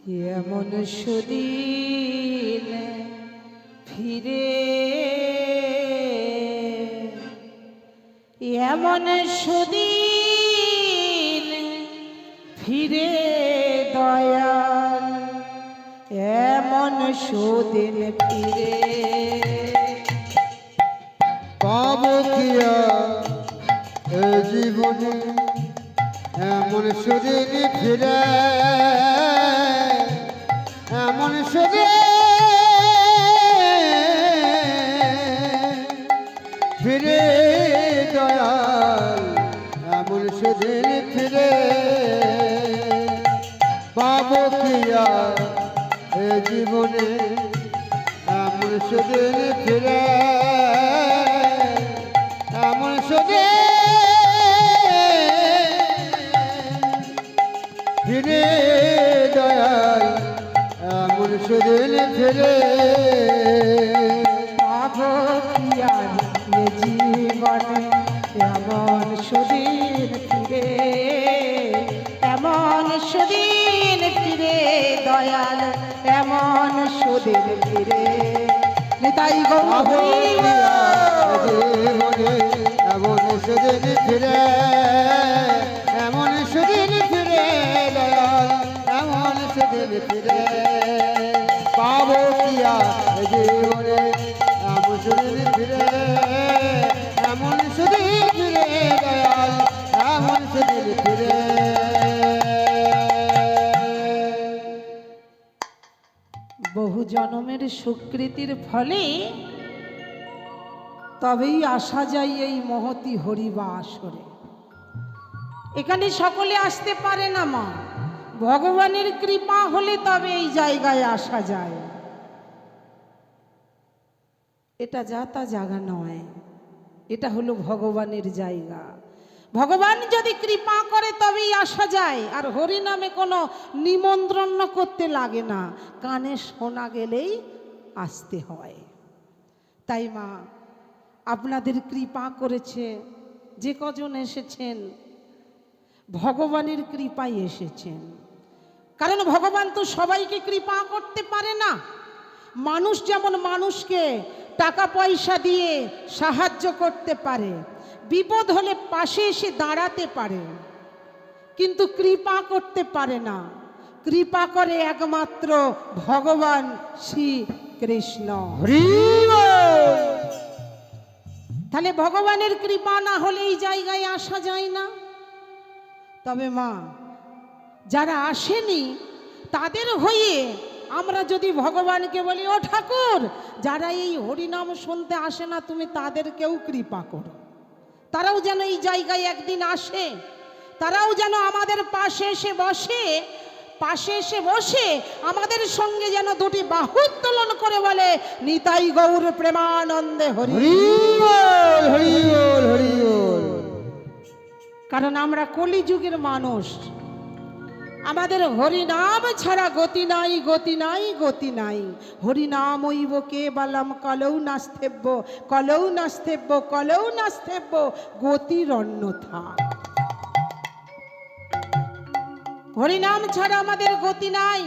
এমন সুদিন ফিরে, এমন সুদিন ফিরে দয়াল, এমন সুদিন ফিরে পাবো কিয়া এ জীবনে এমন সুদিন ফিরে, এমন সুদিন ফিরে দয়াল, এমন সুদিন ফিরে পাবো কিয়া এ জীবনে এমন সুদিন ফিরে, এমন সুদিন ফিরে দয়াল, এমন সুদিন ফিরে পাবো কি আর এ জীবনে এমন সুদিন ফিরে, এমন সুদিন ফিরে দয়াল, এমন সুদিন ফিরে নিতাই গৌর জীবনে এমন সুদিন ফিরে, এমন সুদিন ফিরে দয়াল, এমন সুদিন ফিরে পাবো কিয়া জীবনে এমন সুদিন ফিরে, এমন সুদিন ফিরে দয়াল, এমন সুদিন ফিরে। বহু জন্মের সুকৃতির ফলে তবেই আসা যায় এই মহতি হরিবা আসরে। এখানে সকলে আসতে পারে না মা, ভগবানের কৃপা হলে তবে এই জায়গায় আসা যায়। এটা যা তা জায়গা নয়, এটা হলো ভগবানের জায়গা। ভগবান যদি কৃপা করে তবেই আসা যায়। আর হরি নামে কোনো নিমন্ত্রণ করতে লাগে না, কানে শোনা গেলেই আসতে হয়। তাই মা আপনাদের কৃপা করেছে, যে কজন এসেছেন ভগবানের কৃপায় এসেছেন। কারণ ভগবান তো সবাইকে কৃপা করতে পারে না। মানুষ যেমন মানুষকে টাকা পয়সা দিয়ে সাহায্য করতে পারে, বিপদ হলে পাশে এসে দাঁড়াতে পারে, কিন্তু কৃপা করতে পারে না। কৃপা করে একমাত্র ভগবান শ্রী কৃষ্ণ। তাহলে ভগবানের কৃপা না হলে এই জায়গায় আসা যায় না। তবে মা যারা আসেনি তাদের হয়ে আমরা যদি ভগবানকে বলি, ও ঠাকুর, যারা এই হরিনাম শুনতে আসে না তুমি তাদেরকেও কৃপা করো, তারাও যেন এই জায়গায় একদিন আসে, তারাও যেন আমাদের পাশে এসে বসে আমাদের সঙ্গে যেন দুটি বাহু উত্তোলন করে বলে, নিতাই গৌর প্রেমানন্দে হরি হরি হরি হরি। কারণ আমরা কলিযুগের মানুষ, আমাদের হরিনাম ছাড়া গতি নাই, গতি নাই, গতি নাই। হরিনাম ঐব কেবলম কলৌ নাস্তেব্য, কলৌ নাস্তেব্য, কলৌ নাস্তেব্য, গতির অন্যথা। হরিনাম ছাড়া আমাদের গতি নাই।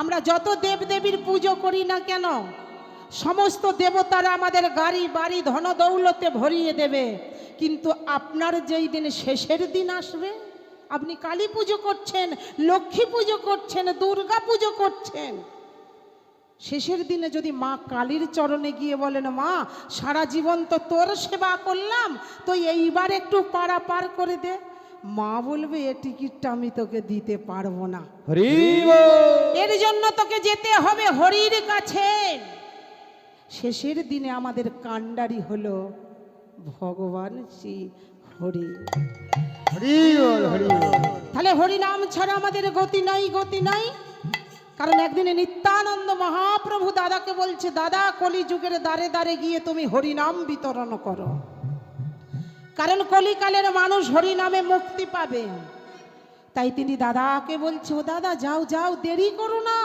আমরা যত দেবদেবীর পুজো করি না কেন, সমস্ত দেবতারা আমাদের গাড়ি বাড়ি ধন দৌলতে ভরিয়ে দেবে, কিন্তু আপনার যেই দিন শেষের দিন আসবে, আপনি কালী পুজো করছেন, লক্ষ্মী পুজো করছেন, দুর্গা পুজো করছেন, শেষের দিনে যদি মা কালীর চরণে গিয়ে বলেন, মা সারা জীবন তো তোর সেবা করলাম, তো এইবার একটু পাড়া পার করে দে, মা বলবে এ টিকিটটা আমি তোকে দিতে পারবো না, এর জন্য তোকে যেতে হবে হরির কাছে। শেষের দিনে আমাদের কাণ্ডারি হলো ভগবান শ্রী হরি। তাহলে হরিনাম ছাড়া আমাদের গতি নাই, গতি নাই। কারণ একদিনে নিত্যানন্দ মহাপ্রভু দাদাকে বলছে, দাদা কলিযুগের দ্বারে দ্বারে গিয়ে তুমি হরিনাম বিতরণ করো, কারণ কলিকালের মানুষ হরিনামে মুক্তি পাবে। তাই তিনি দাদাকে বলছে, ও দাদা যাও যাও, দেরি করো না।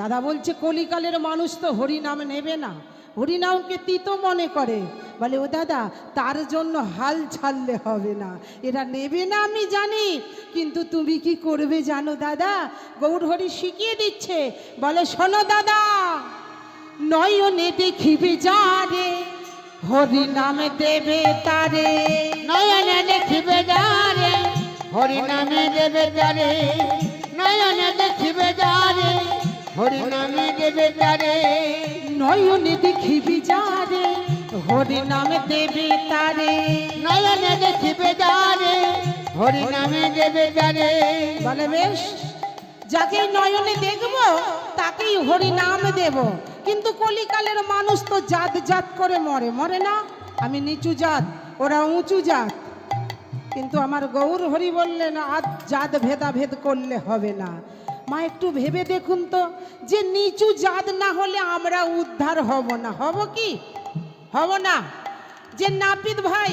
দাদা বলছে, কলিকালের মানুষ তো হরিনাম নেবে না, হরিনামকে তিতো মনে করে। বলে ও দাদা, তার জন্য হাল ছাড়লে হবে না, এরা নেবে না আমি জানি, কিন্তু তুমি কি করবে জানো দাদা? গৌরহরি শিখিয়ে দিচ্ছে। বলে শোনো দাদা, নয়নে দেখিবে যারে, হরি নামে দেবে তারে। নয়নে দেখিবে যারে, হরি নামে দেবে তারে। নয়নে দেখিবে যারে, হরি নামে দেবে তারে। নয়নে দেখিবে যারে, হরি নামে দেবে তারে। নয়নে দেখিবে যারে, হরি নামে দেবে তারে। বলে বেশ, যাকেই নয়নে দেখবো তাকেই হরি নাম দেব। কিন্তু কলিকালের মানুষ তো জাত জাত করে মরে, মরে না? আমি নিচু জাত, ওরা উঁচু জাত। কিন্তু আমার গৌর হরি বললেন আজ জাত ভেদাভেদ করলে হবে না। মা একটু ভেবে দেখুন তো, যে নিচু জাত না হলে আমরা উদ্ধার হব না, হব কি? হব না। যে নাপিত ভাই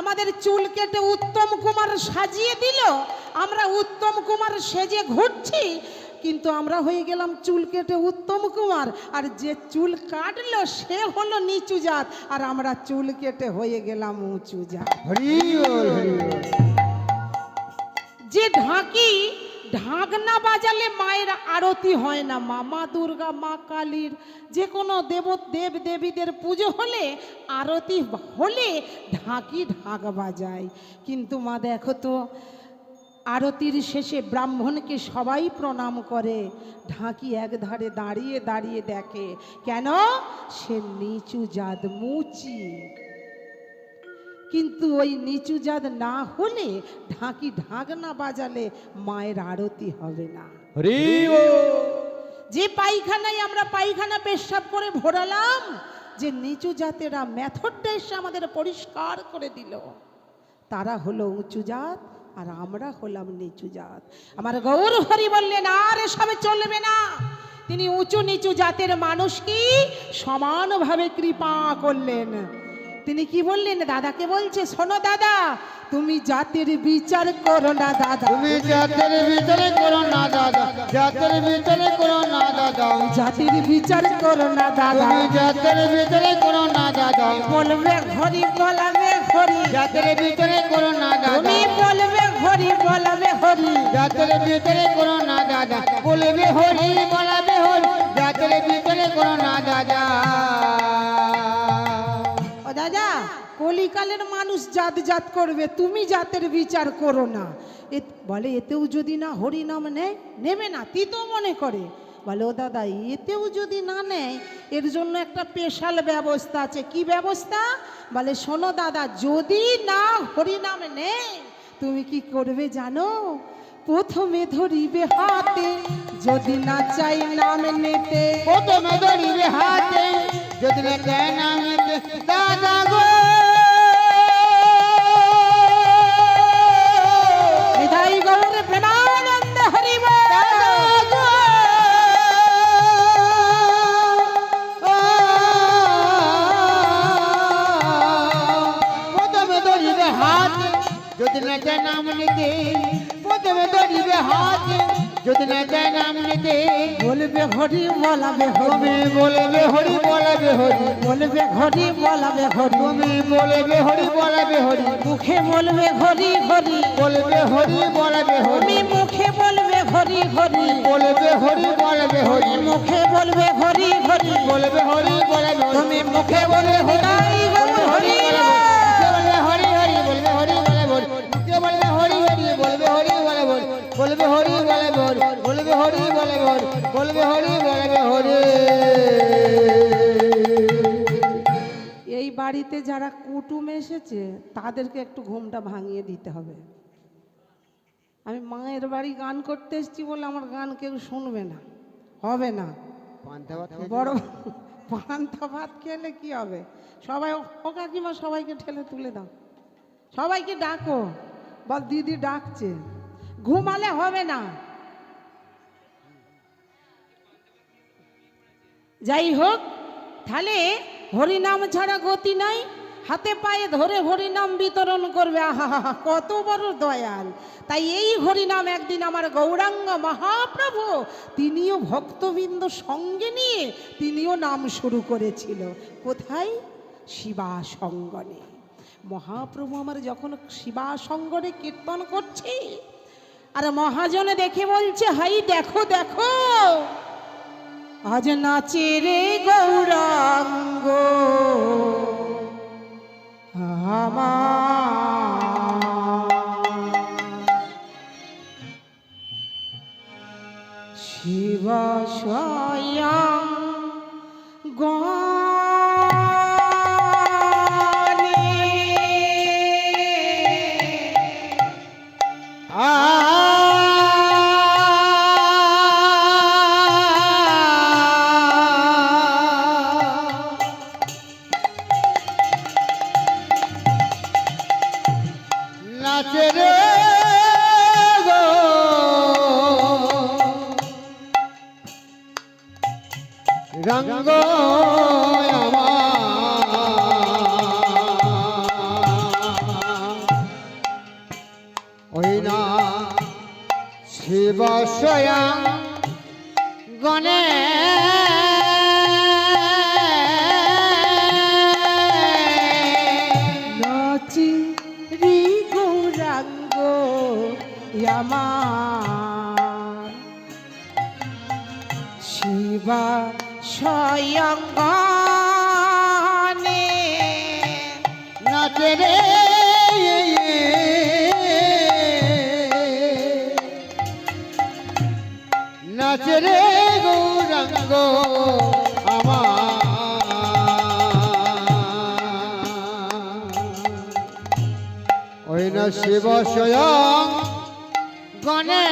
আমাদের চুল কেটে উত্তম কুমার সাজিয়ে দিল, আমরা উত্তম কুমার সেজে ঘুরছি, কিন্তু আমরা হয়ে গেলাম চুল কেটে উত্তম কুমার। আর যে চুল কাটলো সে হলো নিচু জাত, আর আমরা চুল কেটে হয়ে গেলাম উঁচু জাত। হরি বল, হরি বল। যে ঢাকি ঢাক না বাজালে মায়ের আরতি হয় না। মা দুর্গা, মা কালীর যে কোনো দেব দেবীদের পুজো হলে, আরতি হলে ঢাকি ঢাক বাজায়। কিন্তু মা দেখো তো, আরতির শেষে ব্রাহ্মণকে সবাই প্রণাম করে, ঢাকি একধারে দাঁড়িয়ে দাঁড়িয়ে দেখে। কেন? সে নিচু জাত, মুচি। কিন্তু ওই নিচু জাত না হলে, ঢাকি ঢাক না বাজালে মায়ের আরতি হবে না। হরি বল। যে পায়খানায় আমরা পায়খানা পেশাব করে ভরালাম, যে নিচু জাতেরা মেথডটা এসে আমাদের পরিষ্কার করে দিল, তারা হলো উঁচু জাত, আর আমরা হলাম নিচু জাত। আমার গৌর হরি বললেন আর এসব চলবে না। তিনি উঁচু নিচু জাতের মানুষকে সমানভাবে কৃপা করলেন। তিনি কি বললেন? দাদাকে বলছে, শোনো দাদা, তুমি জাতের বিচার করো না দাদা। তুমি জাতের ভিতরে করো না দাদা, জাতের ভিতরে করো না দাদা। জাতির বিচার করো না দাদা। তুমি জাতের ভিতরে করো না দাদা। বলবে হরি, বলাবে হরি। জাতের ভিতরে করো না দাদা। তুমি বলবে হরি, বলাবে হরি। জাতের ভিতরে করো না দাদা। বলবে হরি, বলাবে হরি। জাতের ভিতরে করো না দাদা। ও দাদা, কলিকালের মানুষ জাত জাত করবে, তুমি জাতের বিচার করো না। বলে এতেও যদি না হরি নাম নেয়, নেবে না, তিতো মনে করে। বলে ও দাদা, এতেও যদি না নেয়, এর জন্য একটা স্পেশাল ব্যবস্থা আছে। কি ব্যবস্থা? বলে শোনো দাদা, যদি না হরি নাম নেয়, তুমি কি করবে জানো? প্রথমে ধরিবে হাতে, যদি না চাই নাম নিতে। প্রথমে ধরিবে হাতে, যদি না চাই নাম নিতে। দাদা গো, হৃদয় গৌর প্রেমানন্দ হরি বল। দাদা গো, প্রথমে ধরিবে হাতে, যদি না চাই নাম নিতে। প্রথমে ধরিবে হাতে, যদি না চাই নাম নিতে। বলবে হরি, বলাবে হরি। তুমি বলবে হরি, বলাবে হরি। বলবে হরি, বলাবে হরি। তুমি বলবে হরি, বলাবে হরি। মুখে বলবে হরি হরি। বলবে হরি, বলাবে হরি। তুমি মুখে বলবে হরি হরি। বলবে হরি, বলাবে হরি। মুখে বলবে হরি হরি। বলবে হরি, বলাবে হরি। তুমি মুখে বলবে হরি হরি। বলবে হরি হরি, বলবে হরি, বলাবে হরি। মুখে বলবে হরি হরি, বলবে হরি, বলাবে হরি। বলবে হরি, বলাবে হরি। বলবে হরি, বলাবে হরি। বলবে হরি, বলাবে হরি। এই বাড়িতে যারা কুটুম এসেছে তাদেরকে একটু ঘুমটা ভাঙিয়ে দিতে হবে। আমি মায়ের বাড়ি গান করতে এসেছি বলে আমার গান কেউ শুনবে না, হবে না। বড় পান্তা ভাত খেলে কি হবে? সবাই ও কাকিমা, সবাইকে ঠেলে তুলে দাও, সবাইকে ডাকো, বল দিদি ডাকছে। ঘুমালে হবে না। যাই হোক, তাহলে হরিনাম ছাড়া গতি নাই। হাতে পায়ে ধরে হরিনাম বিতরণ করবে। আহা কত বড় দয়াল। তাই এই হরিনাম একদিন আমার গৌরাঙ্গ মহাপ্রভু তিনিও ভক্তবৃন্দ সঙ্গে নিয়ে তিনিও নাম শুরু করেছিল। কোথায়? শিবাসঙ্গনে। মহাপ্রভু আমার যখন শিবাসঙ্গনে কীর্তন করছে, আর মহাজনে দেখে বলছে, হাই দেখো দেখো, আজ নাচে রে গৌরাঙ্গ আমার, শিব স্বয়ং গনে। নাচে রে গো রঙ্গ ওই না শিব স্বয়ং গণে নাচি রি গৌরাঙ্গ আমার, শিবা স্বয়ং গনে। নাচে রে নাচে রে গৌরাঙ্গ আমার, ওই না শিব স্বয়ং গণে।